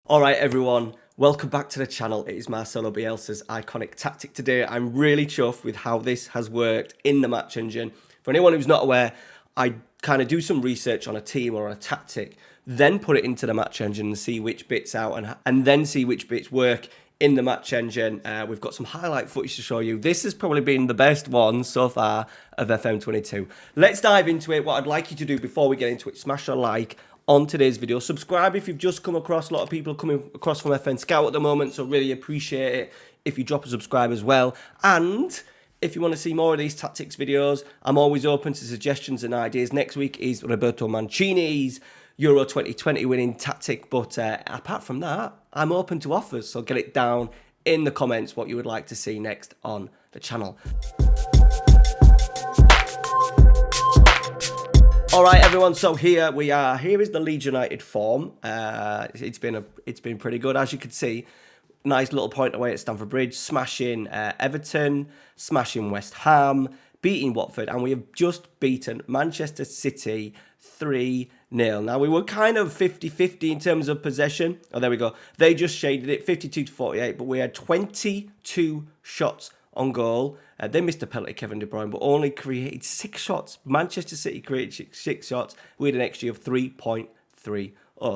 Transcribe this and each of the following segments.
All right, everyone, welcome back to the channel. It is Marcelo Bielsa's iconic tactic today. I'm really chuffed with how this has worked in the match engine. For anyone who's not aware, I kind of do some research on a team or on a tactic, then put it into the match engine and see which bits out and then see which bits work in the match engine. We've got some highlight footage to show you. This has probably been the best one so far of FM22. Let's dive into it. What I'd like you to do before we get into it, smash a like on today's video. Subscribe if you've just come across. A lot of people are coming across from FN Scout at the moment, so really appreciate it if you drop a subscribe as well. And if you want to see more of these tactics videos, I'm always open to suggestions and ideas. Next week is Roberto Mancini's Euro 2020 winning tactic, but apart from that, I'm open to offers, so get it down in the comments what you would like to see next on the channel. All right, everyone. So here we are. Here is the Leeds United form. It's been pretty good, as you can see. Nice little point away at Stamford Bridge, smashing Everton, smashing West Ham, beating Watford, and we have just beaten Manchester City 3-0. Now, we were kind of 50-50 in terms of possession. Oh, there we go. They just shaded it, 52-48, but we had 22 shots on goal. They missed a penalty, Kevin De Bruyne, but only created 6 shots. Manchester City created 6 shots. We had an XG of 3.30.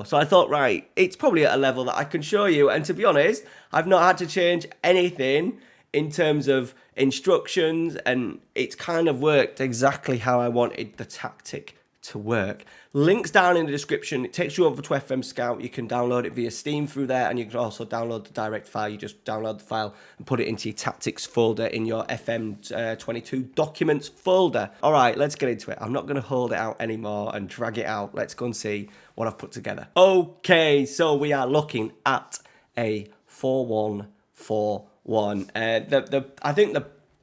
So I thought, right, it's probably at a level that I can show you. And to be honest, I've not had to change anything in terms of instructions, and it's kind of worked exactly how I wanted the tactic to work. Links down in the description. It takes you over to FM Scout. You can download it via Steam through there, and you can also download the direct file. You just download the file and put it into your tactics folder in your FM22 documents folder. All right, let's get into it. I'm not going to hold it out anymore and drag it out. Let's go and see what I've put together. Okay, so we are looking at a 4-1-4-1. I think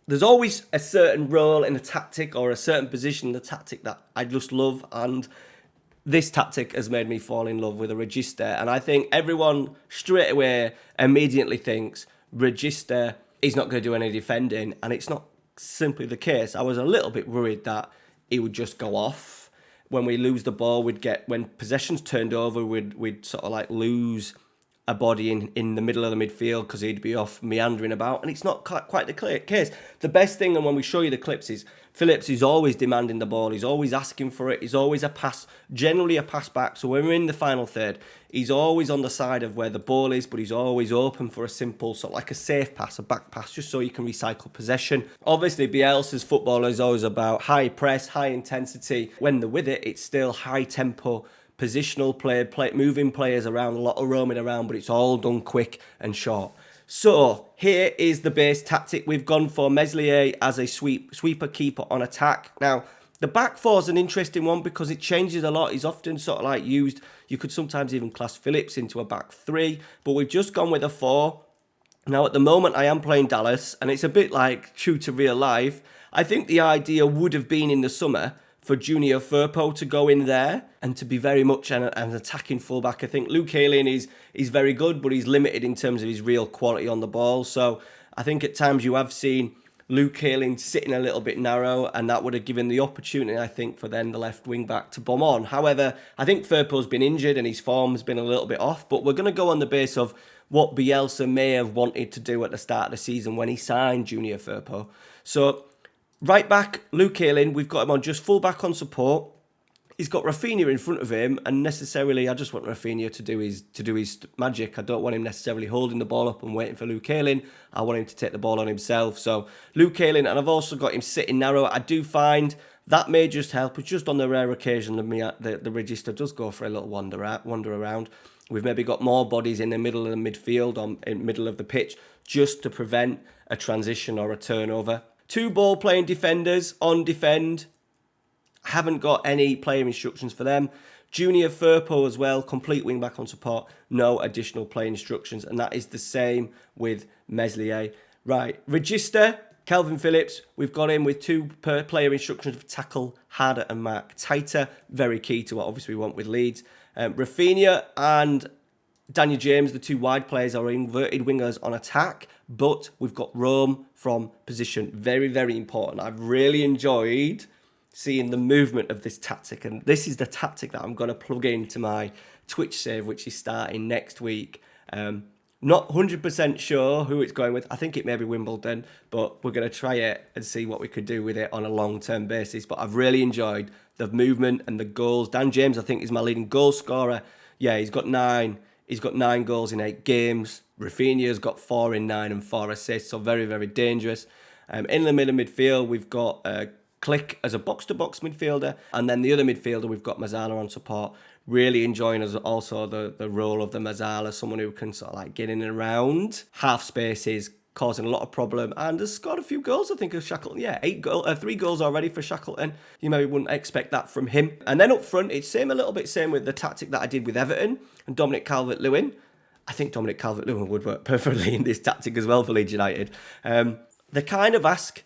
there's always a certain role in a tactic or a certain position in the tactic that I just love, and this tactic has made me fall in love with a regista. And I think everyone straight away immediately thinks regista is not going to do any defending, and it's not simply the case. I was a little bit worried that he would just go off. When we lose the ball, when possessions turned over, we'd sort of like lose a body in the middle of the midfield because he'd be off meandering about, and it's not quite the case. The best thing, and when we show you the clips, is Phillips is always demanding the ball. He's always asking for it. He's always a pass, generally a pass back. So when we're in the final third, he's always on the side of where the ball is, but he's always open for a simple, sort of like a safe pass, a back pass, just so you can recycle possession. Obviously, Bielsa'S football is always about high press, high intensity. When they're with it, it's still high tempo, positional play, moving players around, a lot of roaming around, but it's all done quick and short. So here is the base tactic. We've gone for Meslier as a sweeper keeper on attack. Now, the back four is an interesting one because it changes a lot. He's often sort of like used, you could sometimes even class Phillips into a back three, but we've just gone with a 4. Now, at the moment, I am playing Dallas, and it's a bit like true to real life. I think the idea would have been in the summer for Junior Firpo to go in there and to be very much an attacking fullback. I think Luke Ayling is very good, but he's limited in terms of his real quality on the ball. So I think at times you have seen Luke Ayling sitting a little bit narrow, and that would have given the opportunity, I think, for then the left wing back to bomb on. However, I think Firpo's been injured and his form's been a little bit off, but we're going to go on the base of what Bielsa may have wanted to do at the start of the season when he signed Junior Firpo. So right back, Luke Ayling, we've got him on just full back on support. He's got Rafinha in front of him, and necessarily I just want Rafinha to do his magic. I don't want him necessarily holding the ball up and waiting for Luke Ayling. I want him to take the ball on himself. So Luke Ayling, and I've also got him sitting narrow. I do find that may just help. It's just on the rare occasion that the register does go for a little wander around. We've maybe got more bodies in the middle of the midfield, in the middle of the pitch, just to prevent a transition or a turnover. 2 ball-playing defenders on defend. Haven't got any player instructions for them. Junior Firpo as well, complete wing-back on support. No additional player instructions. And that is the same with Meslier. Right, Register, Calvin Phillips. We've got him with 2 player instructions for tackle, harder and mark tighter. Very key to what obviously we want with Leeds. Rafinha and Daniel James, the 2 wide players, are inverted wingers on attack, but we've got Rome from position. Very, very important. I've really enjoyed seeing the movement of this tactic, and this is the tactic that I'm going to plug into my Twitch save, which is starting next week. Not 100% sure who it's going with. I think it may be Wimbledon, but we're going to try it and see what we could do with it on a long-term basis. But I've really enjoyed the movement and the goals. Dan James, I think, is my leading goal scorer. Yeah, he's got 9. He's got 9 goals in 8 games. Rafinha's got 4 in 9 and 4 assists, so very, very dangerous. In the middle midfield, we've got Click as a box-to-box midfielder, and then the other midfielder, we've got Mazzala on support. Really enjoying also the role of the Mazzala, someone who can sort of like get in and around half spaces, causing a lot of problem, and has scored a few goals, I think, of Shackleton. Yeah, 3 goals already for Shackleton. You maybe wouldn't expect that from him. And then up front, it's a little bit same with the tactic that I did with Everton and Dominic Calvert-Lewin. I think Dominic Calvert-Lewin would work perfectly in this tactic as well for Leeds United. They kind of ask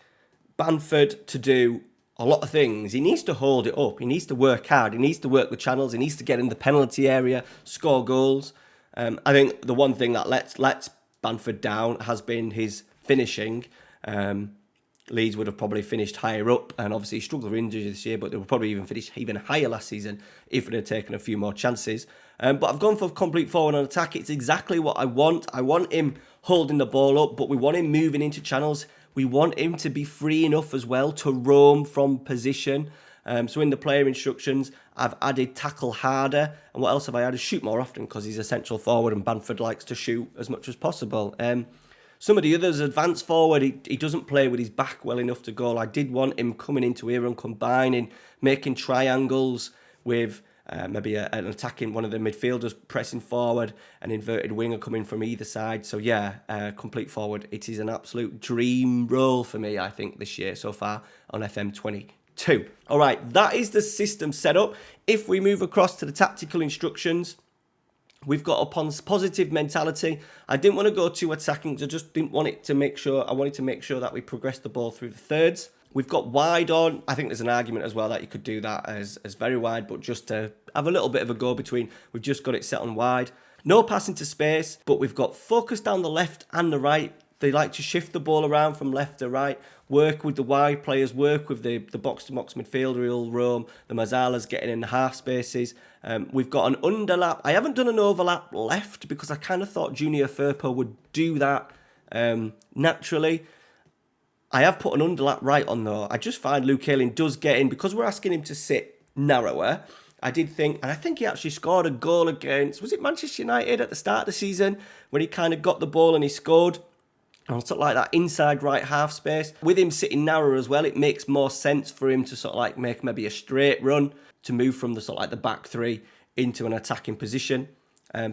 Bamford to do a lot of things. He needs to hold it up. He needs to work hard. He needs to work the channels. He needs to get in the penalty area, score goals. I think the one thing that lets Bamford down has been his finishing. Leeds would have probably finished higher up, and obviously he struggled with injuries this year, but they would probably even finish even higher last season if they'd taken a few more chances. But I've gone for complete forward on attack. It's exactly what I want. I want him holding the ball up, but we want him moving into channels. We want him to be free enough as well to roam from position. So in the player instructions, I've added tackle harder. And what else have I added? Shoot more often, because he's a central forward and Bamford likes to shoot as much as possible. Some of the others, advanced forward, he doesn't play with his back well enough to goal. I did want him coming into here and combining, making triangles with maybe an attacking one of the midfielders pressing forward, an inverted winger coming from either side. So yeah, complete forward. It is an absolute dream role for me, I think, this year so far on FM22. All right, that is the system set up. If we move across to the tactical instructions, we've got a positive mentality. I didn't want to go too attacking because I just didn't want it to make sure. I wanted to make sure that we progress the ball through the thirds. We've got wide on. I think there's an argument as well that you could do that as very wide, but just to have a little bit of a go between, we've just got it set on wide. No passing to space, but we've got focus down the left and the right. They like to shift the ball around from left to right, work with the wide players, work with the box-to-box midfielder who'll roam, the Mazzalas getting in the half spaces. We've got an underlap. I haven't done an overlap left because I kind of thought Junior Firpo would do that naturally. I have put an underlap right on though. I just find Luke Ayling does get in because we're asking him to sit narrower. I did think, and I think he actually scored a goal against, was it Manchester United at the start of the season when he kind of got the ball and he scored? And sort of like that inside right half space. With him sitting narrower as well, it makes more sense for him to sort of like make maybe a straight run to move from the sort of like the back three into an attacking position.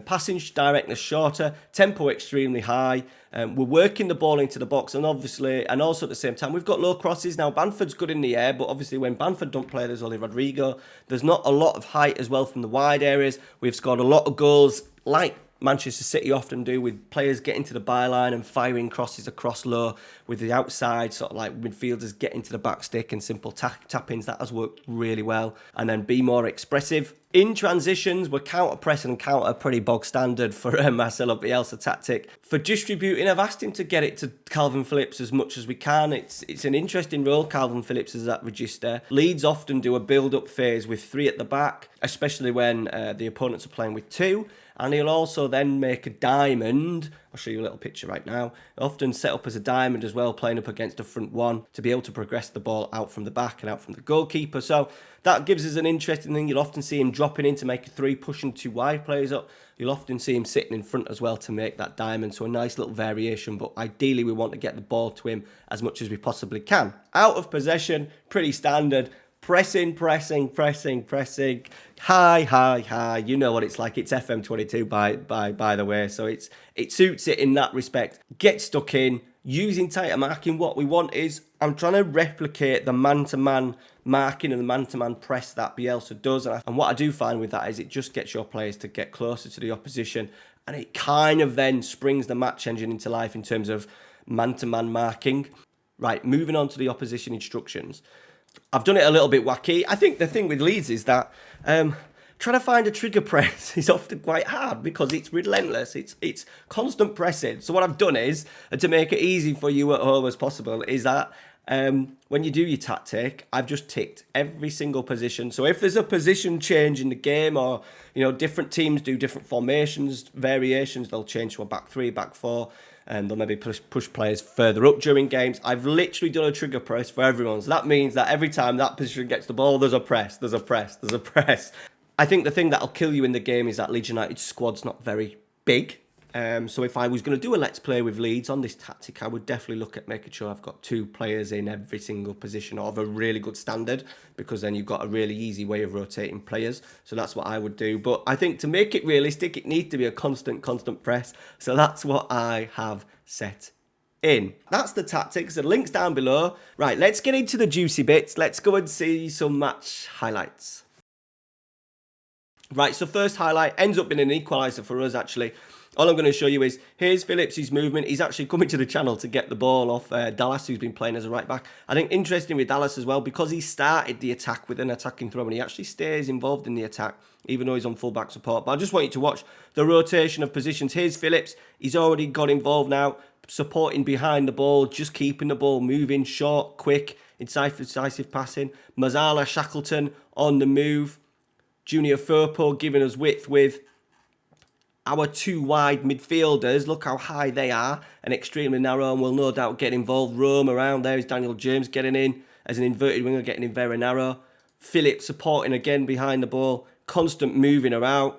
Passing directness shorter, tempo extremely high. We're working the ball into the box, and obviously, and also at the same time, we've got low crosses. Now, Bamford's good in the air, but obviously when Bamford don't play, there's only Rodrigo. There's not a lot of height as well from the wide areas. We've scored a lot of goals, like Manchester City often do, with players getting to the byline and firing crosses across low with the outside, sort of like midfielders getting to the back stick and simple tap-ins. That has worked really well. And then be more expressive. In transitions, we're counter-press and counter pretty bog standard for Marcelo Bielsa tactic. For distributing, I've asked him to get it to Calvin Phillips as much as we can. It's an interesting role, Calvin Phillips is at regista. Leeds often do a build-up phase with 3 at the back, especially when the opponents are playing with 2. And he'll also then make a diamond. I'll show you a little picture right now. Often set up as a diamond as well, playing up against a front one to be able to progress the ball out from the back and out from the goalkeeper. So that gives us an interesting thing. You'll often see him dropping in to make a 3, pushing 2 wide players up. You'll often see him sitting in front as well to make that diamond. So a nice little variation, but ideally we want to get the ball to him as much as we possibly can. Out of possession, pretty standard. Pressing. High. You know what it's like. It's FM22 by the way. So it suits it in that respect. Get stuck in. Using tighter marking. What we want is, I'm trying to replicate the man-to-man marking and the man-to-man press that Bielsa does. And what I do find with that is it just gets your players to get closer to the opposition. And it kind of then springs the match engine into life in terms of man-to-man marking. Right, moving on to the opposition instructions. I've done it a little bit wacky. I think the thing with Leeds is that trying to find a trigger press is often quite hard because it's relentless. It's constant pressing. So what I've done is, to make it easy for you at home as possible, is that when you do your tactic, I've just ticked every single position. So if there's a position change in the game, or different teams do different formations, variations, they'll change to a back three, back four, and they'll maybe push players further up during games. I've literally done a trigger press for everyone. So that means that every time that position gets the ball, there's a press, there's a press, there's a press. I think the thing that'll kill you in the game is that Leeds United's squad's not very big. So if I was going to do a Let's Play with Leeds on this tactic, I would definitely look at making sure I've got 2 players in every single position of a really good standard, because then you've got a really easy way of rotating players. So that's what I would do. But I think to make it realistic, it needs to be a constant press. So that's what I have set in. That's the tactics. The link's down below. Right, let's get into the juicy bits. Let's go and see some match highlights. Right, so first highlight ends up being an equaliser for us, actually. All I'm going to show you is, here's Bielsa'S movement. He's actually coming to the channel to get the ball off Dallas, who's been playing as a right back. I think interesting with Dallas as well, because he started the attack with an attacking throw, and he actually stays involved in the attack, even though he's on full back support. But I just want you to watch the rotation of positions. Here's Phillips. He's already got involved now, supporting behind the ball, just keeping the ball moving, short, quick, incisive passing. Mazzala, Shackleton on the move. Junior Firpo giving us width with our 2 wide midfielders. Look how high they are and extremely narrow, and will no doubt get involved. Rome around there is Daniel James getting in as an inverted winger, getting in very narrow. Phillips supporting again behind the ball, constant moving around.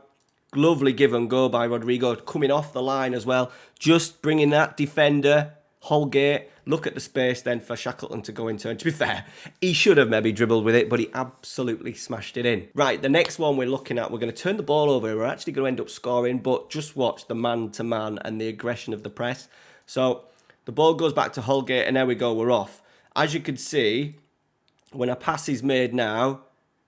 Lovely give and go by Rodrigo, coming off the line as well, just bringing that defender Holgate. Look at the space then for Shackleton to go into. And to be fair, he should have maybe dribbled with it, but he absolutely smashed it in. Right, the next one we're looking at, we're going to turn the ball over. We're actually going to end up scoring, but just watch the man-to-man and the aggression of the press. So the ball goes back to Holgate, and there we go, we're off. As you can see, when a pass is made now,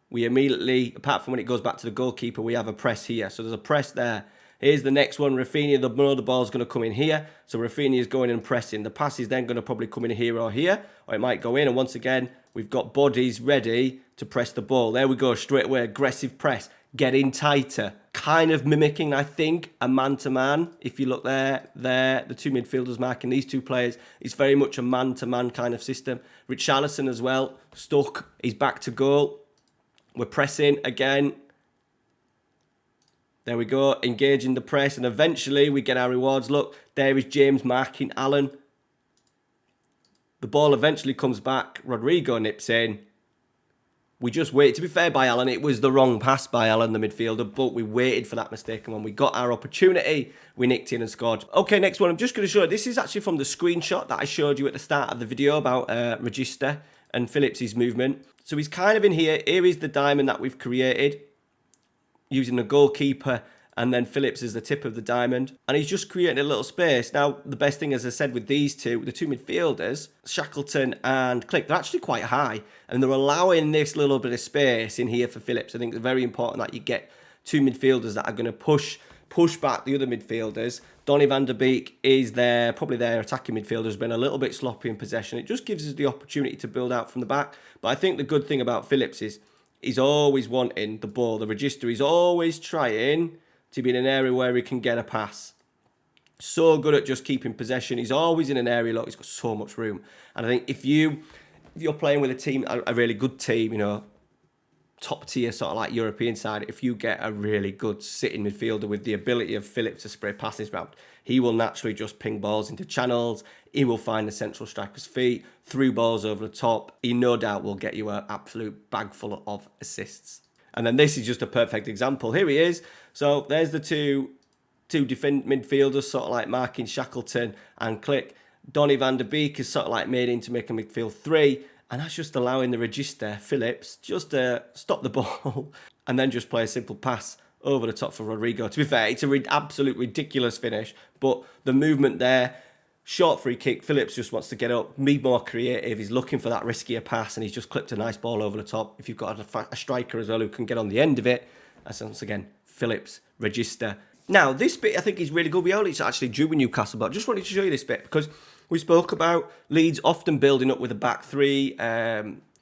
we immediately, apart from when it goes back to the goalkeeper, we have a press here. So there's a press there. Here's the next one, Rafinha. The ball's going to come in here. So Rafinha is going and pressing. The pass is then going to probably come in here, or it might go in. And once again, we've got bodies ready to press the ball. There we go, straight away, aggressive press, getting tighter. Kind of mimicking, I think, a man-to-man. If you look there, the 2 midfielders marking these 2 players. It's very much a man-to-man kind of system. Richarlison as well, stuck. He's back to goal. We're pressing again. There we go, engaging the press, and eventually we get our rewards. Look, there is James marking Allen. The ball eventually comes back. Rodrigo nips in. We just wait. To be fair by Allen, it was the wrong pass by Allen, the midfielder, but we waited for that mistake, and when we got our opportunity, we nicked in and scored. Okay, next one. I'm just going to show you. This is actually from the screenshot that I showed you at the start of the video about Regista and Phillips' movement. So he's kind of in here. Here is the diamond that we've created, using the goalkeeper and then Phillips as the tip of the diamond. And he's just creating a little space. Now, the best thing, as I said, with these two, the 2 midfielders, Shackleton and Click, they're actually quite high. And they're allowing this little bit of space in here for Phillips. I think it's very important that you get 2 midfielders that are going to push back the other midfielders. Donny van der Beek is there, probably their attacking midfielder, has been a little bit sloppy in possession. It just gives us the opportunity to build out from the back. But I think the good thing about Phillips is he's always wanting the ball. The register, he's always trying to be in an area where he can get a pass. So good at just keeping possession. He's always in an area, look, he's got so much room. And I think if you're playing with a team, a really good team, top tier sort of like European side, if you get a really good sitting midfielder with the ability of Phillips to spray passes round, he will naturally just ping balls into channels. He will find the central striker's feet, through balls over the top. He no doubt will get you an absolute bag full of assists. And then this is just a perfect example. Here he is. So there's the two midfielders, sort of like marking Shackleton and Click. Donny van der Beek is sort of like made in to make a midfield 3. And that's just allowing the register, Phillips, just to stop the ball and then just play a simple pass over the top for Rodrigo. To be fair, it's an absolute ridiculous finish, but the movement there, short free kick, Phillips just wants to get up, be more creative. He's looking for that riskier pass, and he's just clipped a nice ball over the top. If you've got a striker as well who can get on the end of it, that's once again Phillips, register. Now, this bit I think is really good. We only actually drew with Newcastle, but I just wanted to show you this bit because we spoke about Leeds often building up with a back 3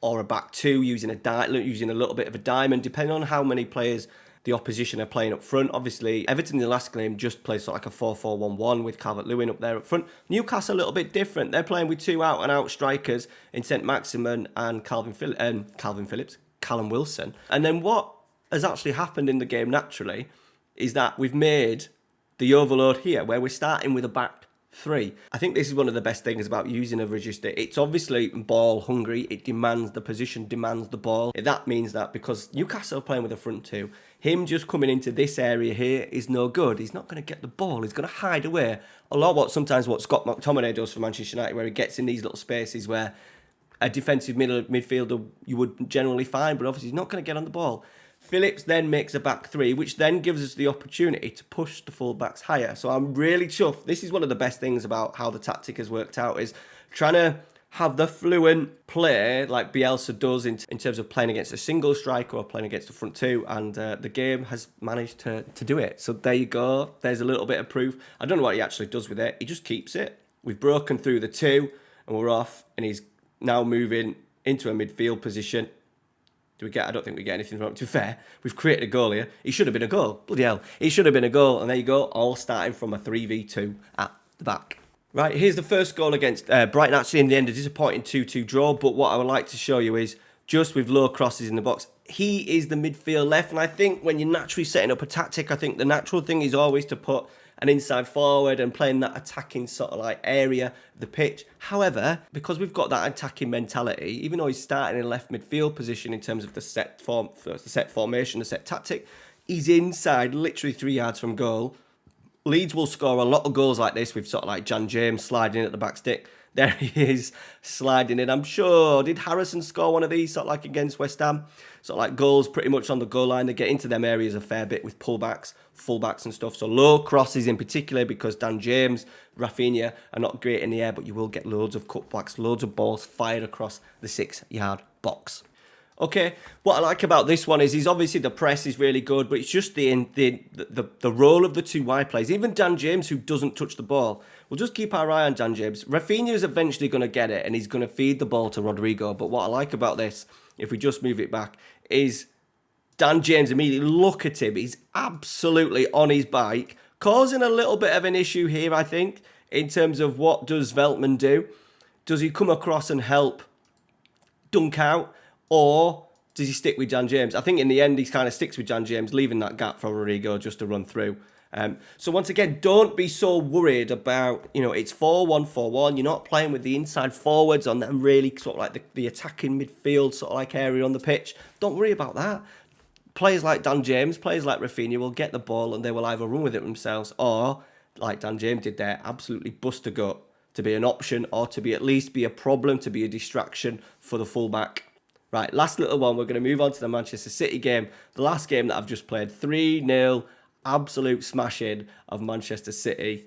or a back 2, using a little bit of a diamond, depending on how many players the opposition are playing up front. Obviously, Everton in the last game just played sort of like a 4-4-1-1 with Calvert-Lewin up there up front. Newcastle a little bit different. They're playing with two out-and-out strikers in Saint-Maximin and Callum Wilson. And then what has actually happened in the game naturally is that we've made the overload here where we're starting with a back three. I think this is one of the best things about using a regista. It's obviously ball hungry. It demands the position, demands the ball. That means that because Newcastle are playing with a front two, him just coming into this area here is no good. He's not going to get the ball. He's going to hide away. A lot what Scott McTominay does for Manchester United, where he gets in these little spaces where a defensive midfielder you would generally find, but obviously he's not going to get on the ball. Phillips then makes a back three, which then gives us the opportunity to push the full-backs higher. So I'm really chuffed. This is one of the best things about how the tactic has worked out, is trying to have the fluent play like Bielsa does in terms of playing against a single striker or playing against the front two, and the game has managed to do it. So there you go. There's a little bit of proof. I don't know what he actually does with it. He just keeps it. We've broken through the two, and we're off, and he's now moving into a midfield position. I don't think we get anything from it. To be fair, we've created a goal here. It should have been a goal. Bloody hell. It should have been a goal. And there you go, all starting from a 3v2 at the back. Right, here's the first goal against Brighton. Actually, in the end, a disappointing 2-2 draw. But what I would like to show you is just with low crosses in the box. He is the midfield left. And I think when you're naturally setting up a tactic, I think the natural thing is always to put an inside forward and playing that attacking sort of like area of the pitch. However, because we've got that attacking mentality, even though he's starting in a left midfield position in terms of the set formation, the set tactic, he's inside literally 3 yards from goal. Leeds will score a lot of goals like this with sort of like Jan James sliding in at the back stick. There he is, sliding in. I'm sure, did Harrison score one of these sort of like against West Ham? Sort of like goals pretty much on the goal line. They get into them areas a fair bit with pullbacks, fullbacks and stuff. So low crosses in particular, because Dan James, Rafinha are not great in the air, but you will get loads of cutbacks, loads of balls fired across the 6-yard box. Okay, what I like about this one is obviously the press is really good, but it's just the role of the two wide players. Even Dan James, who doesn't touch the ball, we'll just keep our eye on Dan James. Rafinha is eventually going to get it, and he's going to feed the ball to Rodrigo. But what I like about this, if we just move it back, is Dan James immediately, look at him. He's absolutely on his bike, causing a little bit of an issue here, I think, in terms of what does Veltman do? Does he come across and help dunk out? Or does he stick with Jan James? I think in the end, he kind of sticks with Jan James, leaving that gap for Rodrigo just to run through. So once again, don't be so worried about, it's 4-1-4-1. You're not playing with the inside forwards on them really sort of like the attacking midfield sort of like area on the pitch. Don't worry about that. Players like Dan James, players like Rafinha will get the ball and they will either run with it themselves or, like Dan James did there, absolutely bust a gut to be an option or to be at least be a problem, to be a distraction for the fullback. Right, last little one, we're going to move on to the Manchester City game. The last game that I've just played, 3-0, absolute smashing of Manchester City.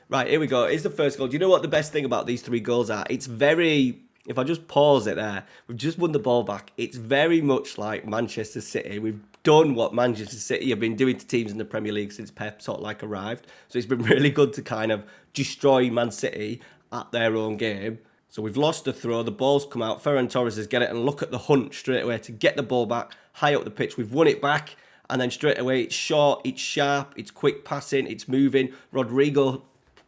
Right, here we go. Here's the first goal. Do you know what the best thing about these 3 goals are? It's very, if I just pause it there, we've just won the ball back. It's very much like Manchester City. We've done what Manchester City have been doing to teams in the Premier League since Pep sort of like arrived. So it's been really good to kind of destroy Man City at their own game. So we've lost the throw, the ball's come out, Ferran Torres has get it, and look at the hunt straight away to get the ball back, high up the pitch. We've won it back, and then straight away it's short, it's sharp, it's quick passing, it's moving. Rodrigo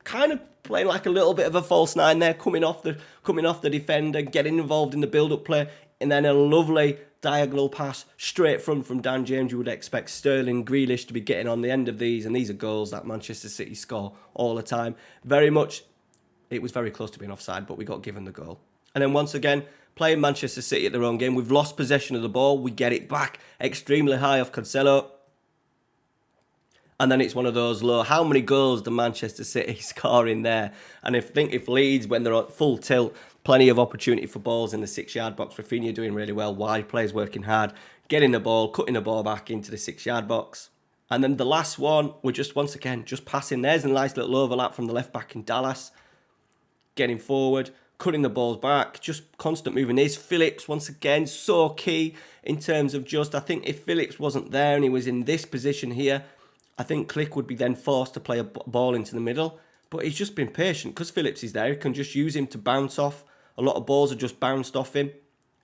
kind of playing like a little bit of a false nine there, coming off the defender, getting involved in the build-up play, and then a lovely diagonal pass straight from Dan James. You would expect Sterling, Grealish to be getting on the end of these, and these are goals that Manchester City score all the time. Very much. It was very close to being offside, but we got given the goal. And then once again, playing Manchester City at their own game. We've lost possession of the ball. We get it back extremely high off Cancelo. And then it's one of those low. How many goals do Manchester City score in there? And if Leeds, when they're at full tilt, plenty of opportunity for balls in the 6-yard box. Rafinha doing really well. Wide players working hard. Getting the ball, cutting the ball back into the 6-yard box. And then the last one, we're just, once again, just passing. There's a nice little overlap from the left back in Dallas. Getting forward, cutting the balls back, just constant moving. Is Phillips, once again, so key in terms of just, I think if Phillips wasn't there and he was in this position here, I think Click would be then forced to play a ball into the middle. But he's just been patient because Phillips is there. He can just use him to bounce off. A lot of balls are just bounced off him.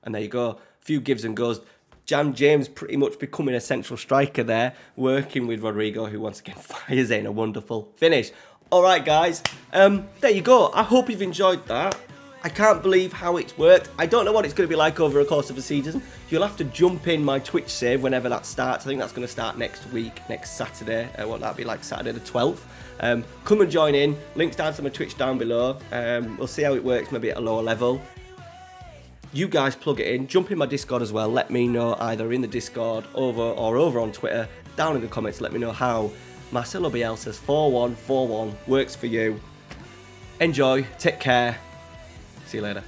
And there you go. A few gives and goes. Jan James pretty much becoming a central striker there, working with Rodrigo, who once again fires in a wonderful finish. All right, guys, there you go. I hope you've enjoyed that. I can't believe how it's worked. I don't know what it's going to be like over the course of the season. You'll have to jump in my Twitch save whenever that starts. I think that's going to start next week, next Saturday. What that'll be like, Saturday the 12th. Come and join in. Links down to my Twitch down below. We'll see how it works, maybe at a lower level. You guys plug it in. Jump in my Discord as well. Let me know either in the Discord over on Twitter. Down in the comments, let me know how Marcelo Bielsa'S 4-1-4-1 works for you. Enjoy. Take care. See you later.